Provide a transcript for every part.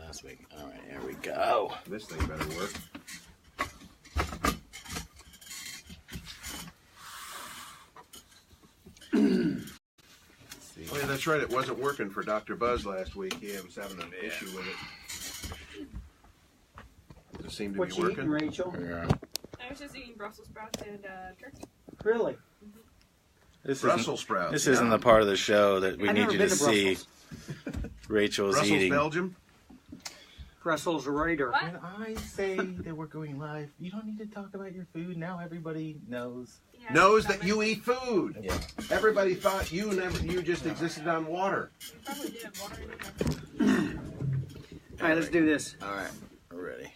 last week. All right, here we go. This thing better work. Oh yeah, that's right. It wasn't working for Dr. Buzz last week. He was having an issue with it. Does it seem to be working? What you eating, Rachel? Yeah. I was just eating Brussels sprouts and turkey. Really? Brussels sprouts. This isn't the part of the show that we I've need never you been to to see. Brussels. Rachel's Brussels, eating. Belgium? Brussels Raider. What? When I say that we're going live, you don't need to talk about your food. Now everybody knows. Yeah, Knows that you eat food. Yeah. Everybody thought you just existed on water. You probably did have water in your mouth. All right, let's do this. All right, we're ready.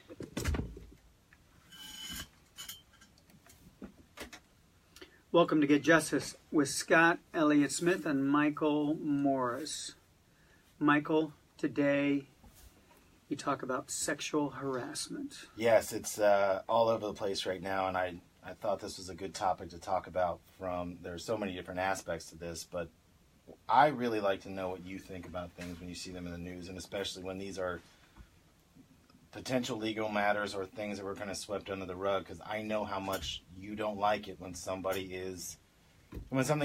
Welcome to Get Justice with Scott Elliot Smith and Michael Morris. Michael, today you talk about sexual harassment. Yes, it's all over the place right now, and I thought this was a good topic to talk about. There's so many different aspects to this, but I really like to know what you think about things when you see them in the news, and especially when these are potential legal matters or things that were kind of swept under the rug, because I know how much you don't like it when something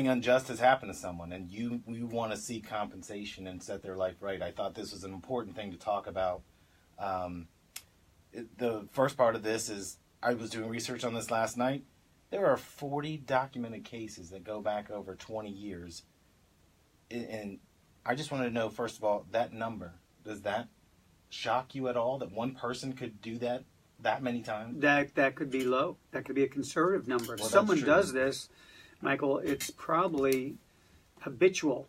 unjust has happened to someone, and you want to see compensation and set their life right. I thought this was an important thing to talk about. The first part of this is, I was doing research on this last night. There are 40 documented cases that go back over 20 years. And I just wanted to know, first of all, that number, does that shock you at all that one person could do that many times? That could be low. That could be a conservative number. If Well, someone that's true. does this, Michael, it's probably habitual.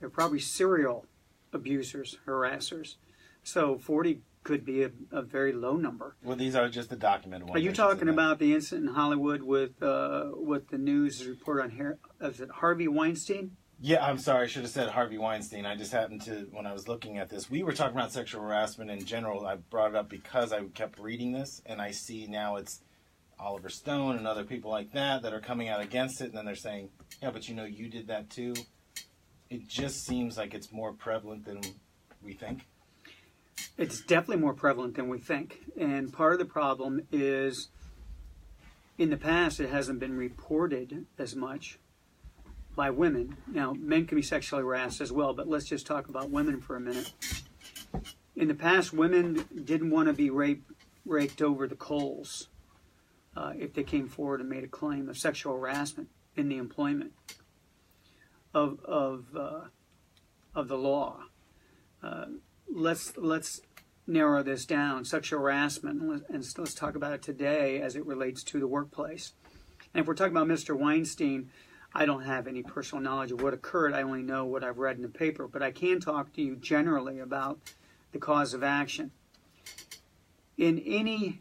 They're probably serial abusers, harassers. So 40 could be a very low number. Well, these are just the documented ones. Are you talking about the incident in Hollywood with what the news reported on is it Harvey Weinstein? Yeah, I'm sorry. I should have said Harvey Weinstein. I just happened to, when I was looking at this, we were talking about sexual harassment in general. I brought it up because I kept reading this, and I see now it's Oliver Stone and other people like that are coming out against it, and then they're saying, yeah, but you did that too. It just seems like it's more prevalent than we think. It's definitely more prevalent than we think. And part of the problem is, in the past, it hasn't been reported as much by women. Now, men can be sexually harassed as well, but let's just talk about women for a minute. In the past, women didn't want to be raked over the coals if they came forward and made a claim of sexual harassment in the employment of the law. Let's narrow this down. Sexual harassment, and let's talk about it today as it relates to the workplace. And if we're talking about Mr. Weinstein, I don't have any personal knowledge of what occurred. I only know what I've read in the paper. But I can talk to you generally about the cause of action. In any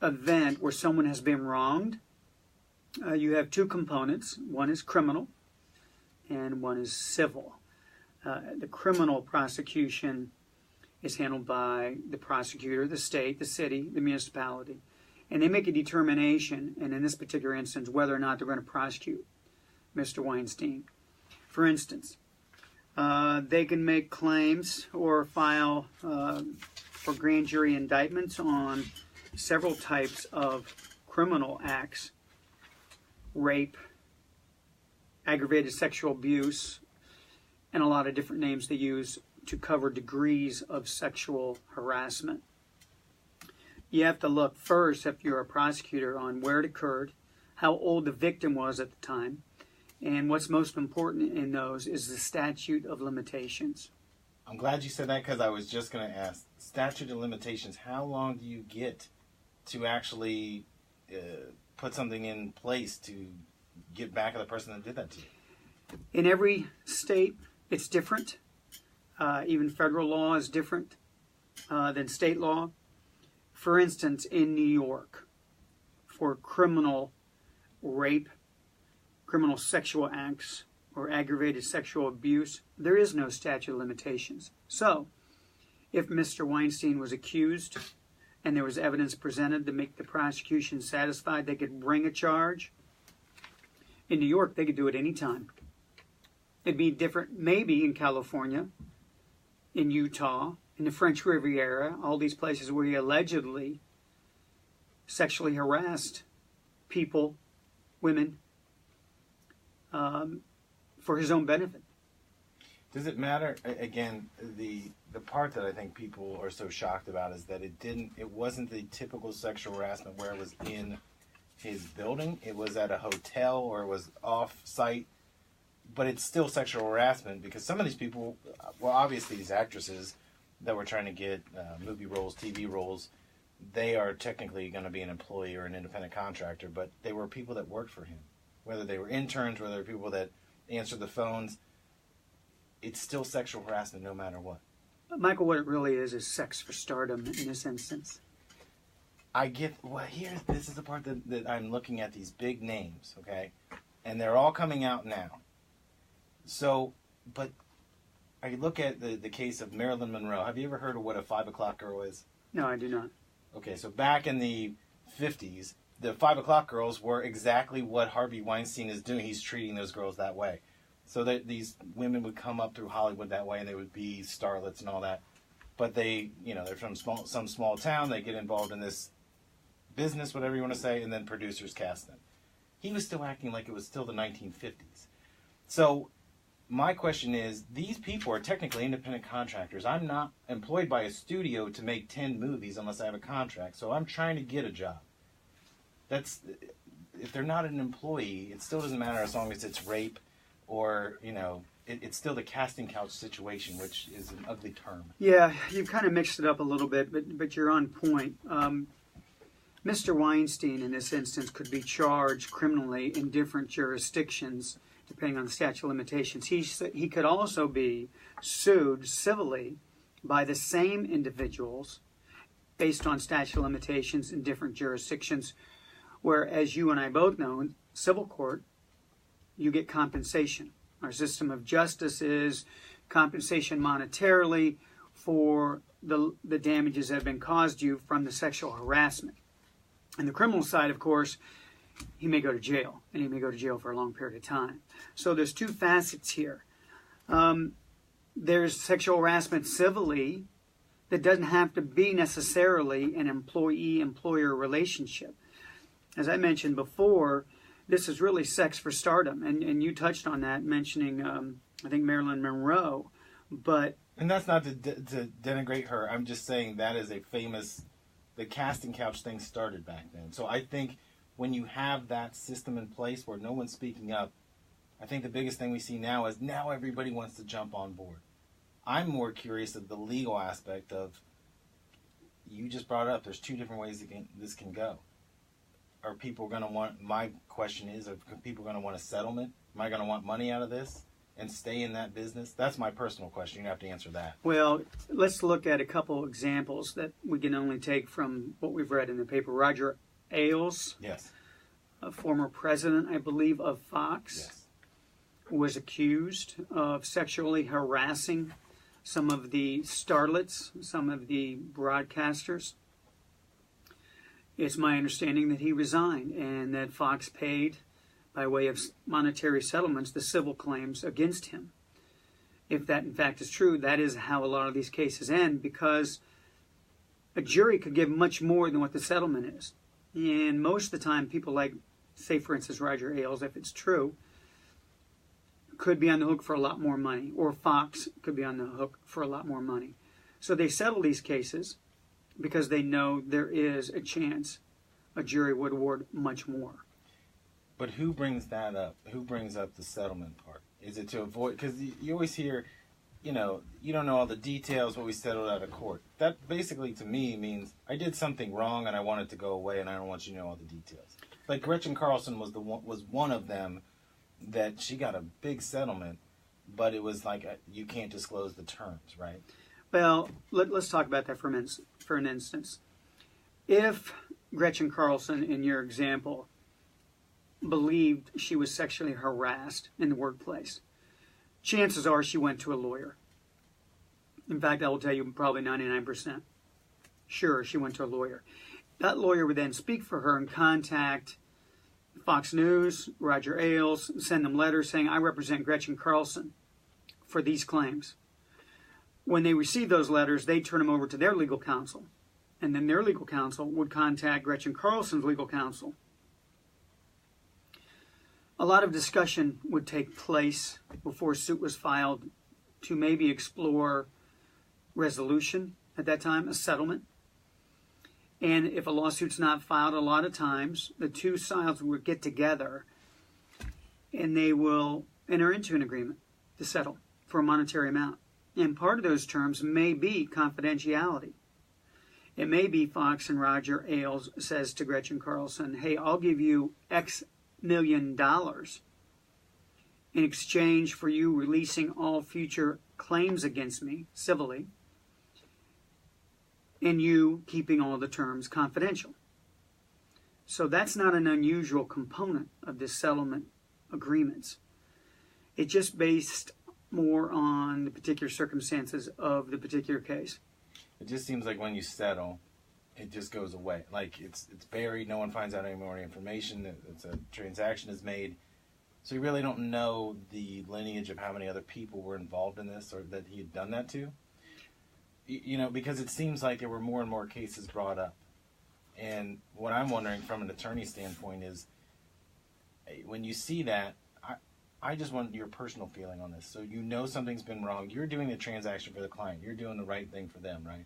event where someone has been wronged, you have two components. One is criminal and one is civil. The criminal prosecution is handled by the prosecutor, the state, the city, the municipality. And they make a determination, and in this particular instance, whether or not they're going to prosecute Mr. Weinstein. For instance, they can make claims or file for grand jury indictments on several types of criminal acts: rape, aggravated sexual abuse, and a lot of different names they use to cover degrees of sexual harassment. You have to look first, if you're a prosecutor, on where it occurred, how old the victim was at the time, and what's most important in those is the statute of limitations. I'm glad you said that, because I was just going to ask, statute of limitations, how long do you get to actually put something in place to get back at the person that did that to you? In every state, it's different. Even federal law is different than state law. For instance, in New York, for criminal rape, criminal sexual acts, or aggravated sexual abuse, there is no statute of limitations. So, if Mr. Weinstein was accused and there was evidence presented to make the prosecution satisfied they could bring a charge, in New York they could do it any time. It'd be different maybe in California, in Utah, in the French Riviera, all these places where he allegedly sexually harassed people, women, for his own benefit. Does it matter? Again, the part that I think people are so shocked about is that it wasn't the typical sexual harassment where it was in his building. It was at a hotel or it was off-site. But it's still sexual harassment because some of these people, well, obviously these actresses that were trying to get movie roles, TV roles, they are technically going to be an employee or an independent contractor, but they were people that worked for him. Whether they were interns, whether they were people that answered the phones, it's still sexual harassment no matter what. Michael, what it really is sex for stardom in this instance. I get, well, this is the part that I'm looking at these big names, okay? And they're all coming out now. So, but I look at the case of Marilyn Monroe. Have you ever heard of what a 5 o'clock girl is? No, I do not. Okay, so back in the 50s, the 5 o'clock girls were exactly what Harvey Weinstein is doing. He's treating those girls that way. So that these women would come up through Hollywood that way, and they would be starlets and all that. But they, they're from some small town. They get involved in this business, whatever you want to say, and then producers cast them. He was still acting like it was still the 1950s. So my question is, these people are technically independent contractors. I'm not employed by a studio to make 10 movies unless I have a contract. So I'm trying to get a job. If they're not an employee, it still doesn't matter as long as it's rape or, it's still the casting couch situation, which is an ugly term. Yeah, you've kind of mixed it up a little bit, but you're on point. Mr. Weinstein, in this instance, could be charged criminally in different jurisdictions, depending on the statute of limitations. He could also be sued civilly by the same individuals based on statute of limitations in different jurisdictions, where, as you and I both know, in civil court, you get compensation. Our system of justice is compensation monetarily for the damages that have been caused you from the sexual harassment. And the criminal side, of course, he may go to jail, and he may go to jail for a long period of time. So there's two facets here. There's sexual harassment civilly that doesn't have to be necessarily an employee-employer relationship. As I mentioned before, this is really sex for stardom, and you touched on that, mentioning, I think, Marilyn Monroe. And that's not to denigrate her. I'm just saying that is a famous... The casting couch thing started back then. So I think when you have that system in place where no one's speaking up, I think the biggest thing we see now is now everybody wants to jump on board. I'm more curious of the legal aspect of, you just brought it up, there's two different ways this can go. Are people going to want, my question is, are people going to want a settlement? Am I going to want money out of this and stay in that business? That's my personal question. You have to answer that. Well, let's look at a couple examples that we can only take from what we've read in the paper. Roger Ailes, yes, a former president, I believe, of Fox, yes, was accused of sexually harassing some of the starlets, some of the broadcasters. It's my understanding that he resigned and that Fox paid, by way of monetary settlements, the civil claims against him. If that in fact is true, that is how a lot of these cases end, because a jury could give much more than what the settlement is. And most of the time, people like, say for instance, Roger Ailes, if it's true, could be on the hook for a lot more money, or Fox could be on the hook for a lot more money. So they settle these cases because they know there is a chance a jury would award much more. But who brings that up? Who brings up the settlement part? Is it to avoid... Because you always hear, you don't know all the details, what we settled out of court. That basically, to me, means I did something wrong and I want it to go away and I don't want you to know all the details. Like Gretchen Carlson was one of them that she got a big settlement, but it was like you can't disclose the terms, right? Well, let's talk about that for an instance. If Gretchen Carlson, in your example, believed she was sexually harassed in the workplace, chances are she went to a lawyer. In fact, I will tell you probably 99%. Sure, she went to a lawyer. That lawyer would then speak for her and contact Fox News, Roger Ailes, send them letters saying, I represent Gretchen Carlson for these claims. when they receive those letters, they turn them over to their legal counsel. And then their legal counsel would contact Gretchen Carlson's legal counsel. A lot of discussion would take place before a suit was filed to maybe explore resolution at that time, a settlement. And if a lawsuit's not filed, a lot of times the two sides will get together and they will enter into an agreement to settle for a monetary amount. And part of those terms may be confidentiality. It may be Fox and Roger Ailes says to Gretchen Carlson, hey, I'll give you X million dollars in exchange for you releasing all future claims against me civilly and you keeping all the terms confidential. So that's not an unusual component of this settlement agreements. It's just based more on the particular circumstances of the particular case. It just seems like when you settle, it just goes away. Like it's buried. No one finds out any more information. It's a transaction is made. So you really don't know the lineage of how many other people were involved in this or that he had done that to. You know, because it seems like there were more and more cases brought up. And what I'm wondering from an attorney standpoint is, when you see that, I just want your personal feeling on this. So you know something's been wrong. You're doing the transaction for the client. You're doing the right thing for them, right?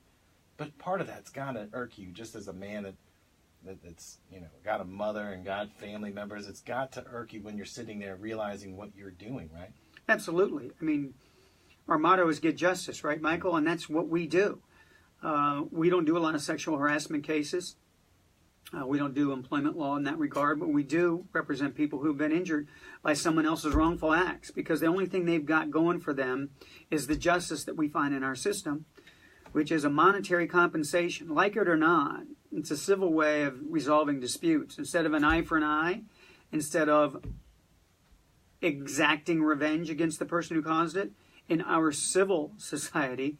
But part of that's got to irk you, just as a man that's, you know, got a mother and got family members. It's got to irk you when you're sitting there realizing what you're doing, right? Absolutely. I mean, our motto is get justice, right, Michael? And that's what we do. We don't do a lot of sexual harassment cases. We don't do employment law in that regard, but we do represent people who've been injured by someone else's wrongful acts, because the only thing they've got going for them is the justice that we find in our system, which is a monetary compensation. Like it or not, it's a civil way of resolving disputes. Instead of an eye for an eye, instead of exacting revenge against the person who caused it, in our civil society,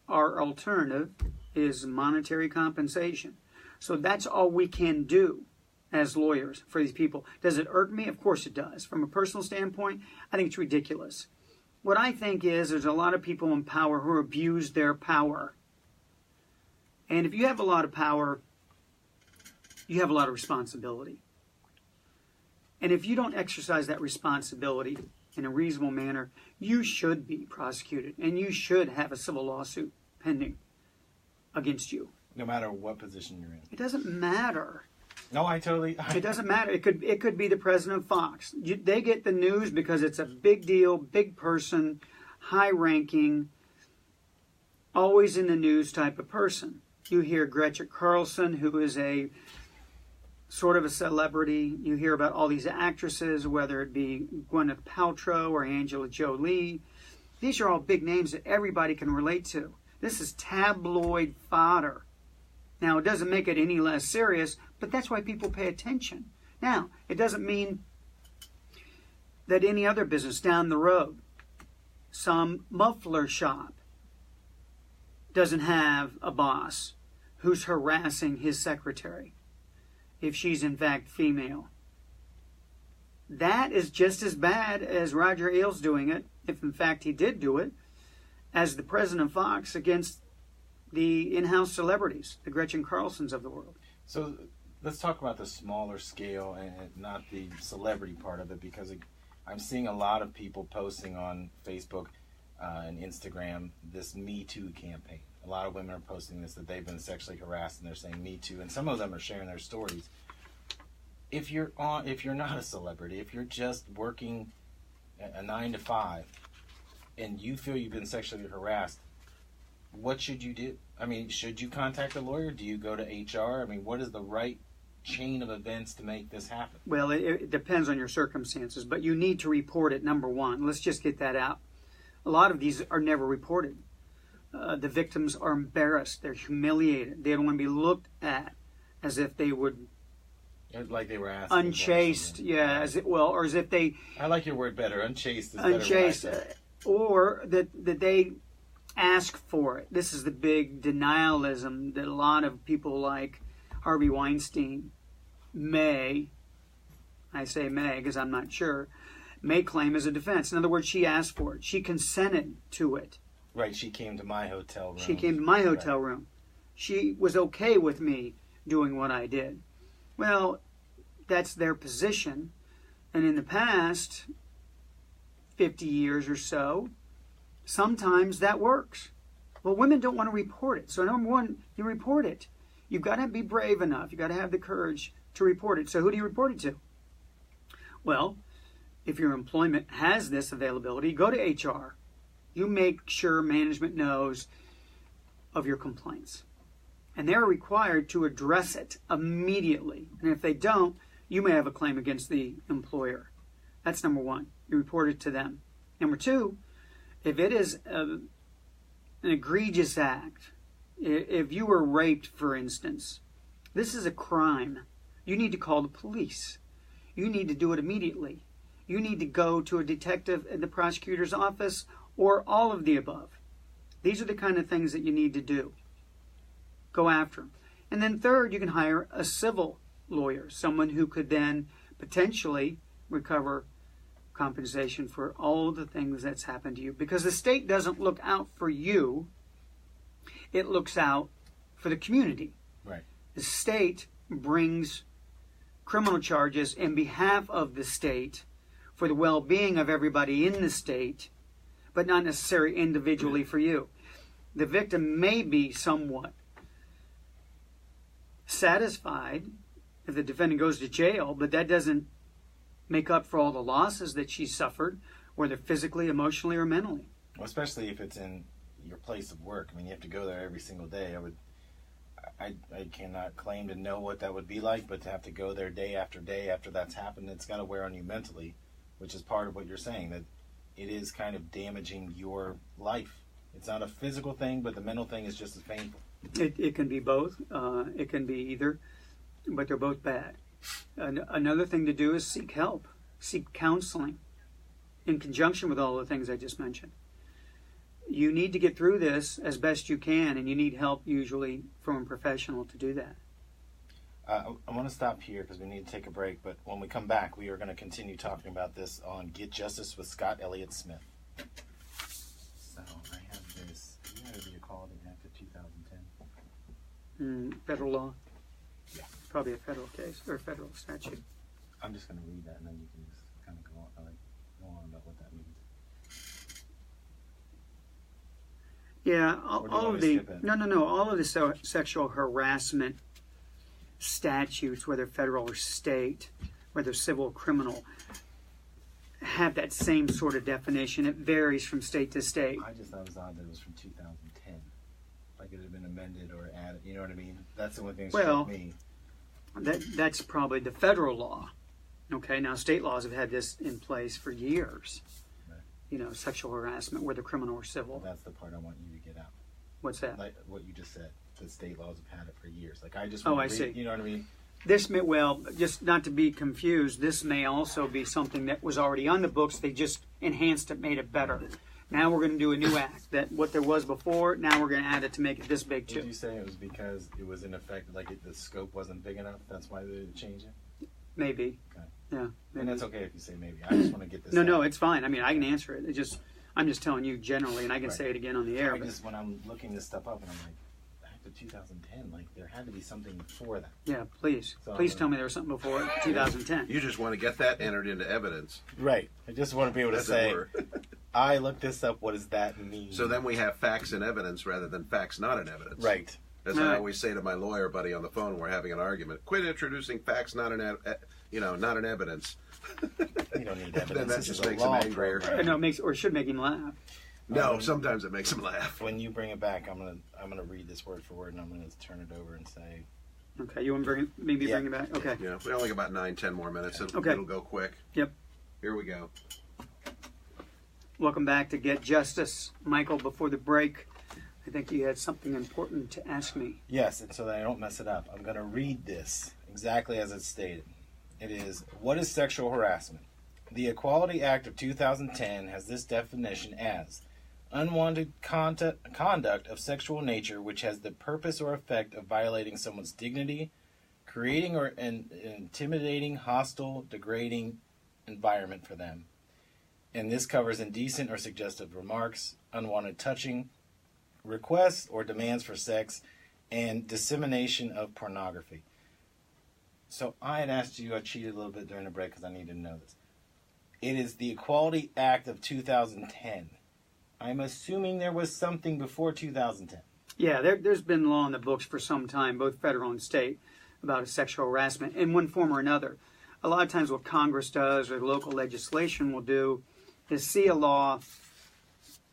our alternative is monetary compensation. So that's all we can do as lawyers for these people. Does it irk me? Of course it does. From a personal standpoint, I think it's ridiculous. What I think is there's a lot of people in power who abuse their power. And if you have a lot of power, you have a lot of responsibility. And if you don't exercise that responsibility in a reasonable manner, you should be prosecuted and you should have a civil lawsuit pending against you. No matter what position you're in. It doesn't matter. No, I totally... It doesn't matter. It could be the president of Fox. They get the news because it's a big deal, big person, high-ranking, always in the news type of person. You hear Gretchen Carlson, who is a sort of a celebrity. You hear about all these actresses, whether it be Gwyneth Paltrow or Angela Jolie. These are all big names that everybody can relate to. This is tabloid fodder. Now, it doesn't make it any less serious, but that's why people pay attention. Now, it doesn't mean that any other business down the road, some muffler shop, doesn't have a boss who's harassing his secretary, if she's in fact female. That is just as bad as Roger Ailes doing it, if in fact he did do it, as the president of Fox against the in-house celebrities, the Gretchen Carlsons of the world. So let's talk about the smaller scale and not the celebrity part of it, because I'm seeing a lot of people posting on Facebook and Instagram this Me Too campaign. A lot of women are posting this, that they've been sexually harassed, and they're saying Me Too, and some of them are sharing their stories. If you're not a celebrity, if you're just working a 9 to 5, and you feel you've been sexually harassed, what should you do? I mean, should you contact a lawyer? Do you go to HR? I mean, what is the right chain of events to make this happen? Well, it depends on your circumstances, but you need to report it, number one. Let's just get that out. A lot of these are never reported. The victims are embarrassed. They're humiliated. They don't want to be looked at as if they would... Like they were asking. Unchaste, yeah. Or as if they... I like your word better. Unchaste is unchaste, better. Or that they ask for it. This is the big denialism that a lot of people like Harvey Weinstein I say may because I'm not sure, may claim as a defense. In other words, she asked for it. She consented to it. Right, she came to my hotel room. She came to my hotel room. She was okay with me doing what I did. Well, that's their position. And in the past 50 years or so, sometimes that works. Well, women don't want to report it. So number one, you report it. You've got to be brave enough. You've got to have the courage to report it. So who do you report it to? Well, if your employment has this availability, go to HR. You make sure management knows of your complaints. And they're required to address it immediately. And if they don't, you may have a claim against the employer. That's number one. You report it to them. Number two, if it is an egregious act, if you were raped, for instance, this is a crime. You need to call the police. You need to do it immediately. You need to go to a detective in the prosecutor's office or all of the above. These are the kind of things that you need to do. Go after them. And then third, you can hire a civil lawyer, someone who could then potentially recover compensation for all the things that's happened to you. Because the state doesn't look out for you. It looks out for the community. Right. The state brings criminal charges in behalf of the state for the well-being of everybody in the state, but not necessarily individually for you. The victim may be somewhat satisfied if the defendant goes to jail, but that doesn't make up for all the losses that she suffered, whether physically, emotionally, or mentally. Well, especially if it's in your place of work. I mean, you have to go there every single day. I cannot claim to know what that would be like, but to have to go there day after that's happened, it's got to wear on you mentally, which is part of what you're saying, that it is kind of damaging your life. It's not a physical thing, but the mental thing is just as painful. It can be both. It can be either, but they're both bad. Another thing to do is seek help, seek counseling in conjunction with all the things I just mentioned. You need to get through this as best you can, and you need help usually from a professional to do that. I want to stop here because we need to take a break, but when we come back, we are going to continue talking about this on Get Justice with Scott Elliot Smith. So I have this. You know what you call it, Act of 2010? Federal law? Yeah. Probably a federal case or a federal statute. I'm just going to read that, and then you can just kind of go on about what that means. Yeah, all of the all of the sexual harassment statutes, whether federal or state, whether civil or criminal, have that same sort of definition. It varies from state to state. I just thought it was odd that it was from 2010. Like it had been amended or added. You know what I mean? That's the only thing that struck me. That's probably the federal law. Okay, now state laws have had this in place for years. Right. You know, sexual harassment, whether criminal or civil. Well, that's the part I want you to get out. What's that? Like what you just said. The state laws have had it for years. Like I just I want to read, see. You know what I mean? This may, well, just not to be confused, this may also be something that was already on the books. They just enhanced it, made it better. Now we're going to do a new act. That what there was before, now we're going to add it to make it this big too. Did you say it was because it was in effect, like the scope wasn't big enough? That's why they didn't change it? Maybe. Okay. Yeah. Maybe. And that's okay if you say maybe. I just want to get this out. No, it's fine. I mean, I can answer it. I'm just telling you generally, and I can Right. say it again on the air. When I'm looking this stuff up, and I'm like, back to 2010, like there had to be something before that. Yeah, please. So, Please tell me there was something before 2010. You just want to get that entered into evidence. Right. I just want to be able to As it say, were. I looked this up. What does that mean? So then we have facts and evidence rather than facts not in evidence. Right. As I always say to my lawyer buddy on the phone, we're having an argument. Quit introducing facts not in evidence. You don't need evidence. Then that This just is a makes him law angrier. program. No, it makes or should make him laugh. No, sometimes it makes him laugh. When you bring it back, I'm gonna read this word for word, and I'm gonna turn it over and say, Okay, you want to bring it back? Okay. Yeah, we only got about 9-10 more minutes. It'll go quick. Yep. Here we go. Welcome back to Get Justice. Michael, before the break, I think you had something important to ask me. yes, and so that I don't mess it up, I'm gonna read this exactly as it's stated. It is, what is sexual harassment? The Equality Act of 2010 has this definition as unwanted conduct of sexual nature which has the purpose or effect of violating someone's dignity, creating or an intimidating, hostile, degrading environment for them. And this covers indecent or suggestive remarks, unwanted touching requests or demands for sex, and dissemination of pornography. So I had asked you, I cheated a little bit during the break because I needed to know this. It is the Equality Act of 2010. I'm assuming there was something before 2010. Yeah, there's been law in the books for some time, both federal and state, about sexual harassment in one form or another. A lot of times what Congress does or local legislation will do is see a law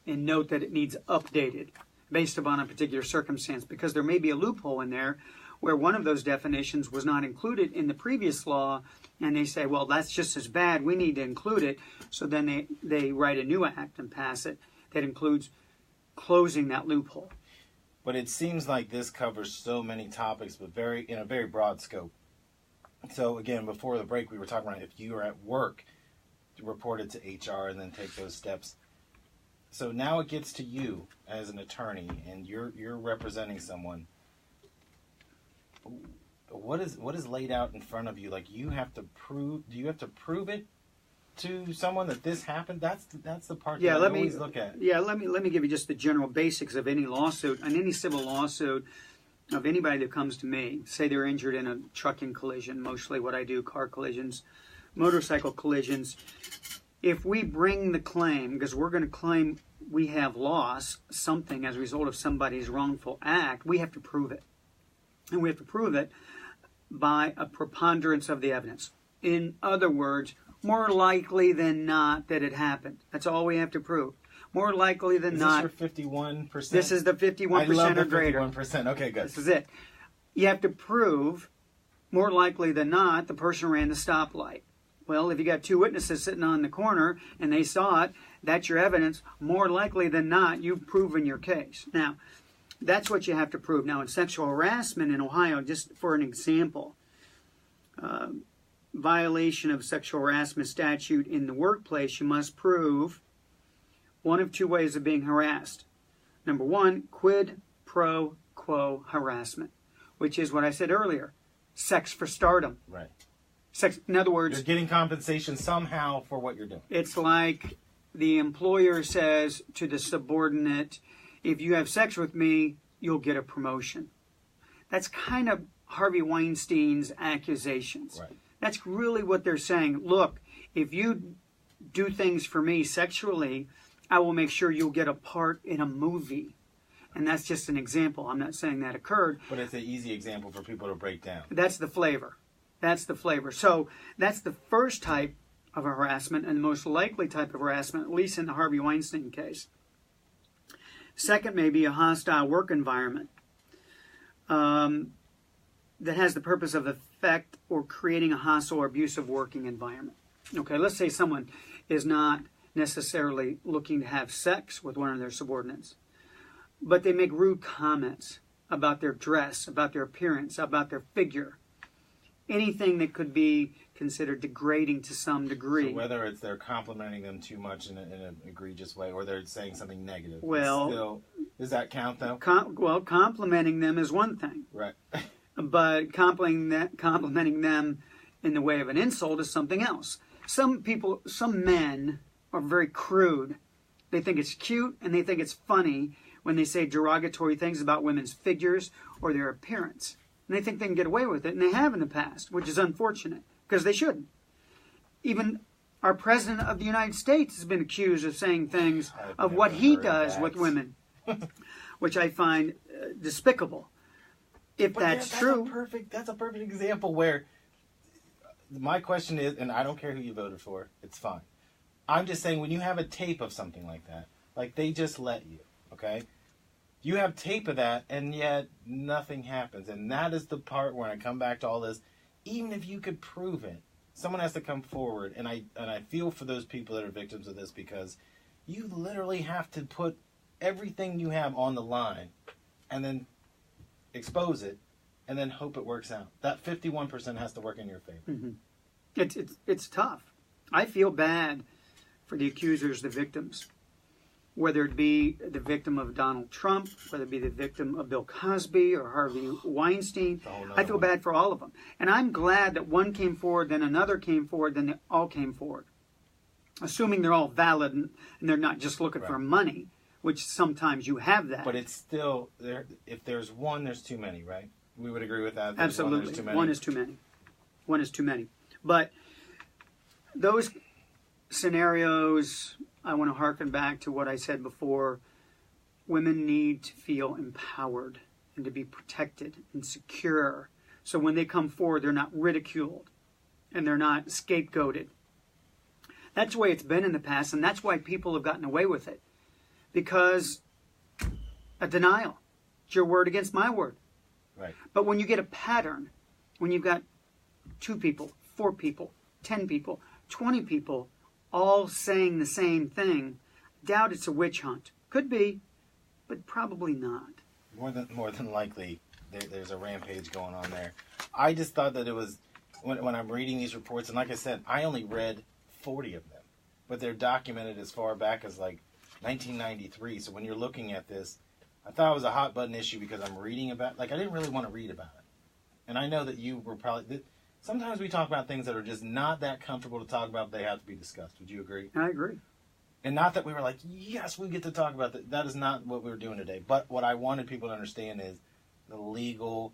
and note that it needs updated based upon a particular circumstance, because there may be a loophole in there where one of those definitions was not included in the previous law, and they say, well, that's just as bad, we need to include it. So then they write a new act and pass it that includes closing that loophole. But it seems like this covers so many topics, but in a very broad scope. So again, before the break, we were talking about if you are at work, report it to HR and then take those steps. So now it gets to you as an attorney, and you're representing someone. What is laid out in front of you? Like, you have to prove. Do you have to prove it to someone that this happened? That's the part that I always look at. Yeah, let me give you just the general basics of any lawsuit, and any civil lawsuit of anybody that comes to me. Say they're injured in a trucking collision, mostly what I do, car collisions, motorcycle collisions. If we bring the claim, because we're going to claim we have lost something as a result of somebody's wrongful act, we have to prove it. And we have to prove it by a preponderance of the evidence. In other words, more likely than not that it happened. That's all we have to prove. More likely than not. Is this your 51%? This is the 51% I love or the greater. 51%. Okay, good. This is it. You have to prove, more likely than not, the person ran the stoplight. Well, if you got two witnesses sitting on the corner and they saw it, that's your evidence. More likely than not, you've proven your case. Now, that's what you have to prove. Now, in sexual harassment in Ohio, just for an example, violation of sexual harassment statute in the workplace, you must prove one of two ways of being harassed. Number one, quid pro quo harassment, which is what I said earlier, sex for stardom. Right. Sex, in other words, you're getting compensation somehow for what you're doing. It's like the employer says to the subordinate, if you have sex with me, you'll get a promotion. That's kind of Harvey Weinstein's accusations. Right. That's really what they're saying. Look, if you do things for me sexually, I will make sure you'll get a part in a movie. And that's just an example. I'm not saying that occurred. But it's an easy example for people to break down. That's the flavor. That's the flavor. So that's the first type of harassment and the most likely type of harassment, at least in the Harvey Weinstein case. Second may be a hostile work environment that has the purpose of effect or creating a hostile or abusive working environment. Okay, let's say someone is not necessarily looking to have sex with one of their subordinates, but they make rude comments about their dress, about their appearance, about their figure. Anything that could be considered degrading to some degree. So whether it's they're complimenting them too much in an egregious way, or they're saying something negative. Well, still, does that count though? Complimenting them is one thing. Right. But complimenting them in the way of an insult is something else. Some men are very crude. They think it's cute and they think it's funny when they say derogatory things about women's figures or their appearance. And they think they can get away with it, and they have in the past, which is unfortunate, because they shouldn't. Even our President of the United States has been accused of saying things of what he does with women, which I find despicable. If that's true. That's a perfect example where my question is, and I don't care who you voted for, it's fine. I'm just saying, when you have a tape of something like that, like they just let you, okay? You have tape of that, and yet nothing happens. And that is the part where I come back to all this. Even if you could prove it, someone has to come forward. And I feel for those people that are victims of this, because you literally have to put everything you have on the line and then expose it and then hope it works out. That 51% has to work in your favor. Mm-hmm. It's tough. I feel bad for the accusers, the victims. Whether it be the victim of Donald Trump, whether it be the victim of Bill Cosby or Harvey Weinstein, I feel bad for all of them. And I'm glad that one came forward, then another came forward, then they all came forward. Assuming they're all valid and they're not just looking for money, which sometimes you have that. But it's still there. If there's one, there's too many, right? We would agree with that. Absolutely, one is too many. One is too many. But those scenarios, I want to harken back to what I said before. Women need to feel empowered and to be protected and secure. So when they come forward, they're not ridiculed and they're not scapegoated. That's the way it's been in the past, and that's why people have gotten away with it. Because a denial. It's your word against my word. Right. But when you get a pattern, when you've got 2 people, 4 people, 10 people, 20 people all saying the same thing, doubt it's a witch hunt. Could be, but probably not. More than likely, there's a rampage going on there. I just thought that it was, when I'm reading these reports, and like I said, I only read 40 of them, but they're documented as far back as like 1993. So when you're looking at this, I thought it was a hot button issue because I'm reading about, like, I didn't really want to read about it. And I know that you were probably, sometimes we talk about things that are just not that comfortable to talk about, they have to be discussed. Would you agree? I agree. And not that we were like, yes, we get to talk about that. That is not what we were doing today. But what I wanted people to understand is the legal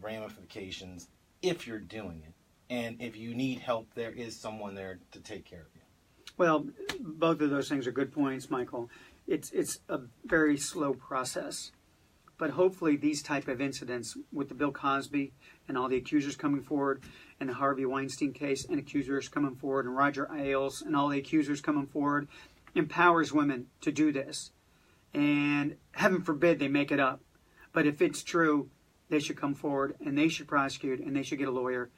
ramifications if you're doing it. And if you need help, there is someone there to take care of you. Well, both of those things are good points, Michael. It's a very slow process. But hopefully these type of incidents with the Bill Cosby and all the accusers coming forward and the Harvey Weinstein case and accusers coming forward and Roger Ailes and all the accusers coming forward empowers women to do this. And heaven forbid they make it up. But if it's true, they should come forward and they should prosecute and they should get a lawyer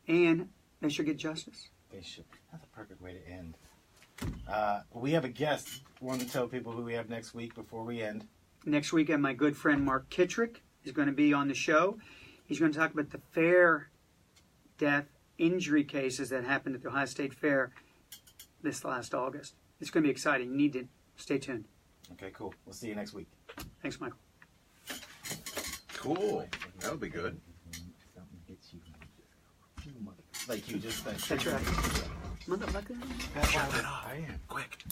and they should get justice. They should. That's a perfect way to end. We have a guest. Want to tell people who we have next week before we end? Next weekend, my good friend Mark Kittrick is going to be on the show. He's going to talk about the fair death injury cases that happened at the Ohio State Fair this last August. It's going to be exciting. You need to stay tuned. Okay, cool. We'll see you next week. Thanks, Michael. Cool. That'll be good. Something hits you. Like you just think. That's right. Motherfucker. Shut it off. Quick.